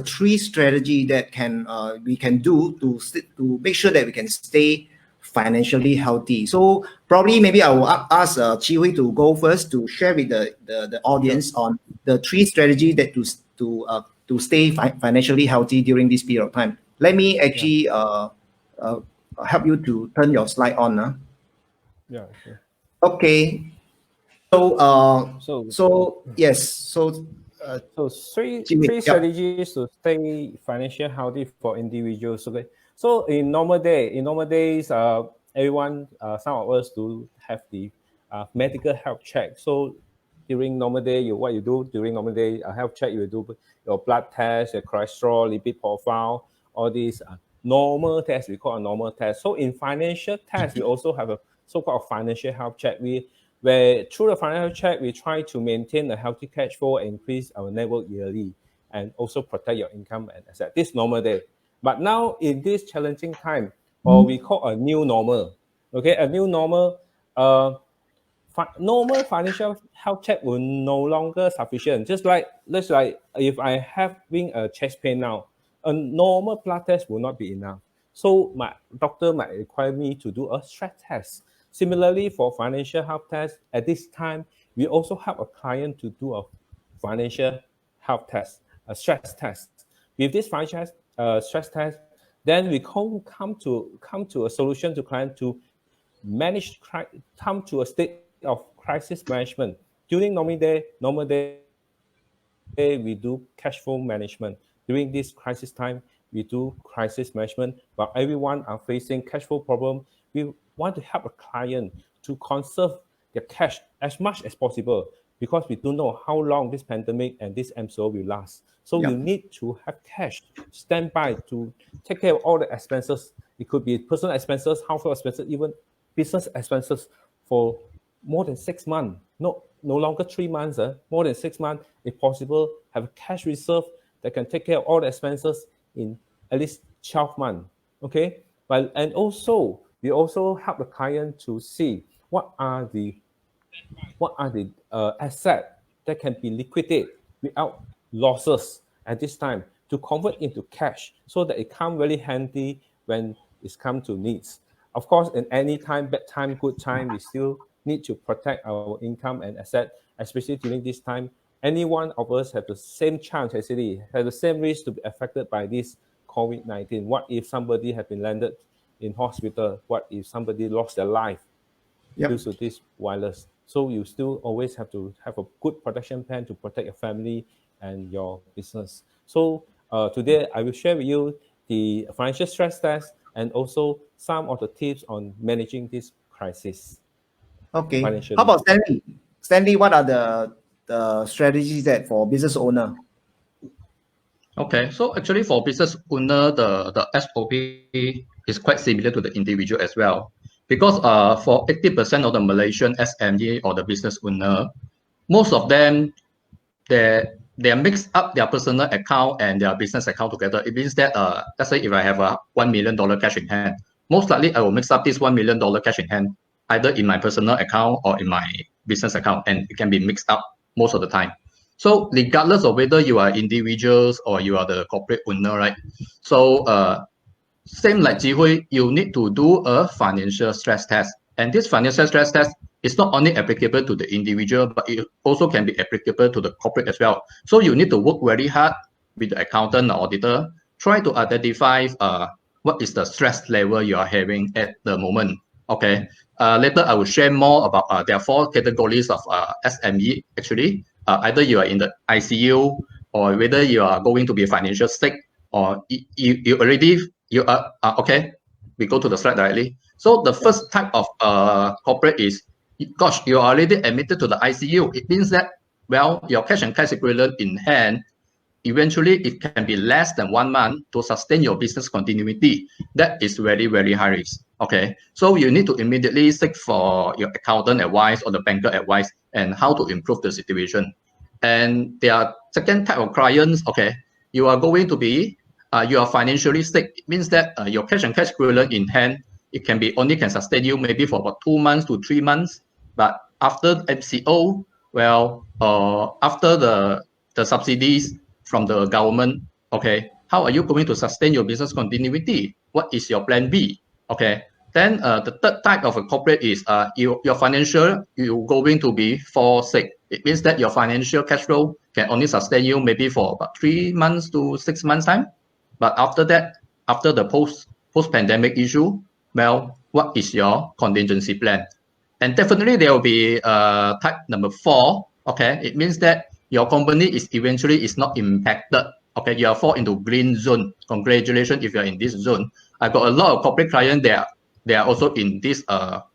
three strategy that we can do to make sure that we can stay financially healthy. So probably maybe I will ask Chi Hui to go first to share with the audience on the three strategy that to stay financially healthy during this period of time. Let me actually help you to turn your slide on. Yeah. Sure. Okay. So yes. So three strategies to stay financially healthy for individuals. Okay. So in normal days, everyone, some of us do have the medical health check. So during normal day, what you do during normal day, a health check, you do your blood test, your cholesterol, lipid profile, all these normal tests. We call a normal test. So in financial tests, we also have a so-called financial health check. Where through the financial check, we try to maintain a healthy cash flow, increase our net worth yearly, and also protect your income and asset. This normal day. But now in this challenging time, or we call a new normal, okay, a new normal, normal financial health check will no longer sufficient. Just like if I having a chest pain now, a normal blood test will not be enough. So my doctor might require me to do a stress test. Similarly, for financial health test, at this time, we also help a client to do a financial health test, a stress test. With this financial stress test, then we come to a solution to client to come to a state of crisis management. During normal day, we do cash flow management. During this crisis time, we do crisis management. While everyone are facing cash flow problem, we want to help a client to conserve their cash as much as possible, because we don't know how long this pandemic and this MCO will last. So you need to have cash stand by to take care of all the expenses. It could be personal expenses, household expenses, even business expenses for more than 6 months. No longer 3 months, more than 6 months, if possible, have a cash reserve that can take care of all the expenses in at least 12 months. Okay, and also we also help the client to see what are the assets that can be liquidated without losses at this time, to convert into cash, so that it come really handy when it's come to needs. Of course, in any time, bad time, good time, we still need to protect our income and asset, especially during this time. Any one of us have the same chance, actually, have the same risk to be affected by this COVID-19. What if somebody had been landed in hospital? What if somebody lost their life due to this virus? So you still always have to have a good protection plan to protect your family and your business. So today I will share with you the financial stress test and also some of the tips on managing this crisis. Okay. How about Stanley? Stanley, what are the strategies that for business owner? Okay, so actually for business owner, the SOP is quite similar to the individual as well. Because for 80% of the Malaysian SME or the business owner, most of them, they mix up their personal account and their business account together. It means that, let's say if I have a $1 million cash in hand, most likely I will mix up this $1 million cash in hand, either in my personal account or in my business account, and it can be mixed up most of the time. So regardless of whether you are individuals or you are the corporate owner, right? So same like Chi Hui, you need to do a financial stress test. And this financial stress test is not only applicable to the individual, but it also can be applicable to the corporate as well. So you need to work very hard with the accountant or auditor, try to identify what is the stress level you are having at the moment. Okay. Later I will share more about there are 4 categories of SME actually. Either you are in the ICU, or whether you are going to be financial sick, or you are okay. We go to the slide directly. So the first type of corporate is, gosh, you are already admitted to the ICU. It means that, well, your cash and cash equivalent in hand, eventually it can be less than 1 month to sustain your business continuity. That is very, very high risk. Okay, so you need to immediately seek for your accountant advice or the banker advice and how to improve the situation. And there are second type of clients. Okay, you are going to be you are financially sick. It means that your cash and cash equivalent in hand, it can sustain you maybe for about 2 months to 3 months. But after MCO, well, after the subsidies from the government, Okay, how are you going to sustain your business continuity? What is your plan B? Okay, then the third type of a corporate is your financial, you're going to be fall sick. It means that your financial cash flow can only sustain you maybe for about 3 months to 6 months time. But after that, after the post-pandemic issue, well, what is your contingency plan? And definitely there will be type number 4. Okay, it means that your company is eventually is not impacted. Okay, you are fall into green zone. Congratulations if you are in this zone. I got a lot of corporate clients there. They are also in this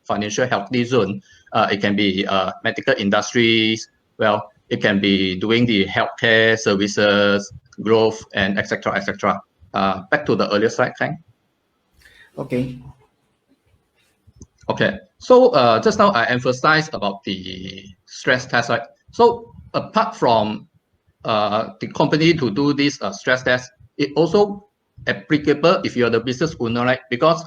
financial healthy zone. It can be medical industries. Well, it can be doing the healthcare services, growth, and etc. etc. Back to the earlier slide, Frank. Okay. Okay, so just now I emphasized about the stress test, right? So apart from the company to do this stress test, it also applicable if you're the business owner, right? Because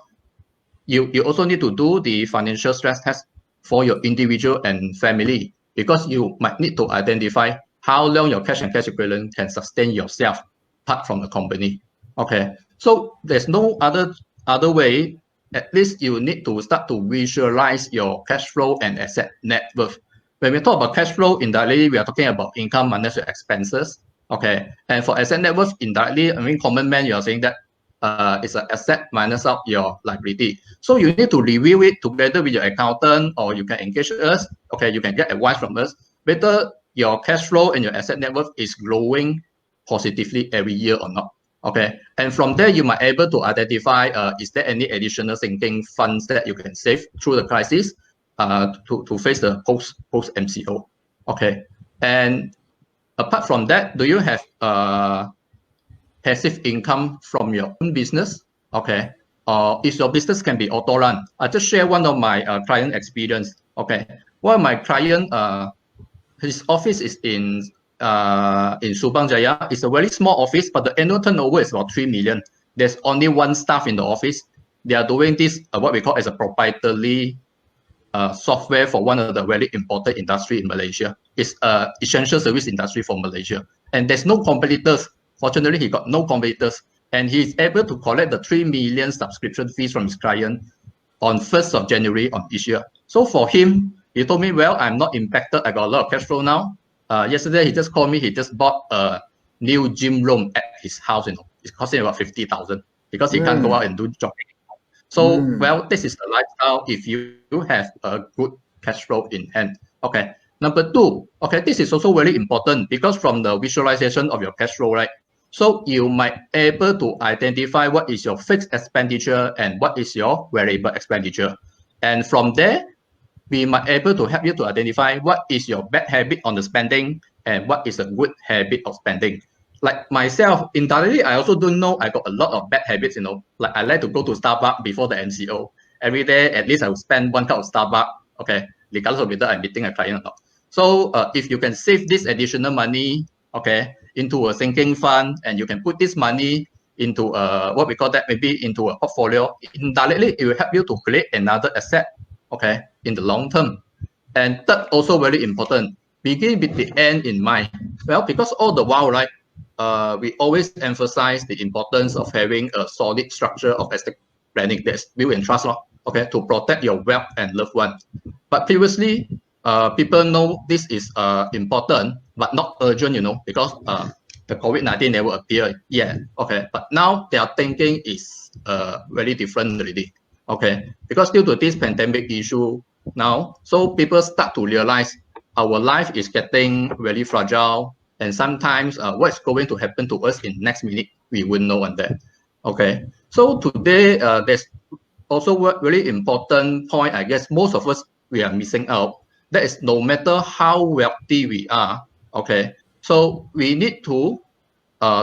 you also need to do the financial stress test for your individual and family, because you might need to identify how long your cash and cash equivalent can sustain yourself apart from the company. Okay, so there's no other way. At least you need to start to visualize your cash flow and asset net worth. When we talk about cash flow, indirectly, we are talking about income minus your expenses. Okay, and for asset net worth, indirectly, I mean, common man, you are saying that it's an asset minus out your liability. So you need to review it together with your accountant, or you can engage us. Okay, you can get advice from us. Whether your cash flow and your asset net worth is growing positively every year or not. Okay, and from there you might able to identify is there any additional sinking funds that you can save through the crisis to face the post MCO. Okay, and apart from that, do you have passive income from your own business? Okay, if your business can be auto run. I just share one of my client experience. Okay, one of my client, his office is in Subang Jaya. It's a very small office, but the annual turnover is about 3 million. There's only one staff in the office. They are doing this what we call as a proprietary software for one of the very important industry in Malaysia. It's essential service industry for Malaysia, and there's no competitors. Fortunately, he got no competitors, and he's able to collect the 3 million subscription fees from his client on 1st of January on each year. So for him, he told me, well, I'm not impacted. I got a lot of cash flow now. Yesterday, he just called me. He just bought a new gym room at his house. You know, it's costing about 50,000 because he can't go out and do jogging. So, well, this is the lifestyle if you have a good cash flow in hand. Okay. Number 2, okay, this is also very important because from the visualization of your cash flow, right? So you might able to identify what is your fixed expenditure and what is your variable expenditure. And from there, we might able to help you to identify what is your bad habit on the spending and what is a good habit of spending. Like myself, indirectly, I also don't know I got a lot of bad habits, you know, like I like to go to Starbucks before the MCO. Every day, at least I will spend 1 cup of Starbucks, okay, regardless of whether I'm meeting a client or not. So if you can save this additional money, okay, into a sinking fund, and you can put this money into what we call that, maybe into a portfolio, indirectly, it will help you to create another asset, okay, in the long term. And third, also very important, begin with the end in mind. Well, because all the while, right, we always emphasize the importance of having a solid structure of estate planning that's built in trust, okay, to protect your wealth and loved ones. But previously, people know this is important, but not urgent, you know, because the COVID-19 never appeared yet. Okay, but now their thinking is very different already. Okay, because due to this pandemic issue now, so people start to realize our life is getting very fragile, and sometimes what's going to happen to us in next minute, we wouldn't know on that. Okay, so today there's also a very important point, I guess most of us, we are missing out. That is, no matter how wealthy we are, okay, so we need to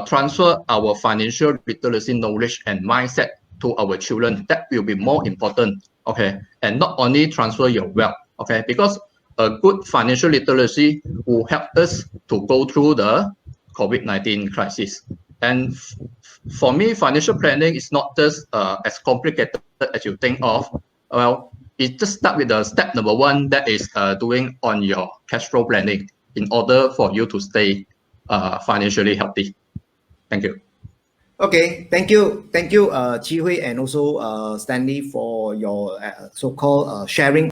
transfer our financial literacy knowledge and mindset to our children. That will be more important, okay, and not only transfer your wealth, okay, because a good financial literacy will help us to go through the COVID-19 crisis. And for me, financial planning is not just as complicated as you think of. Well, it just start with the step number 1, that is doing on your cash flow planning in order for you to stay financially healthy. Thank you. Okay, thank you, Chi Hui, and also Stanley for your so-called sharing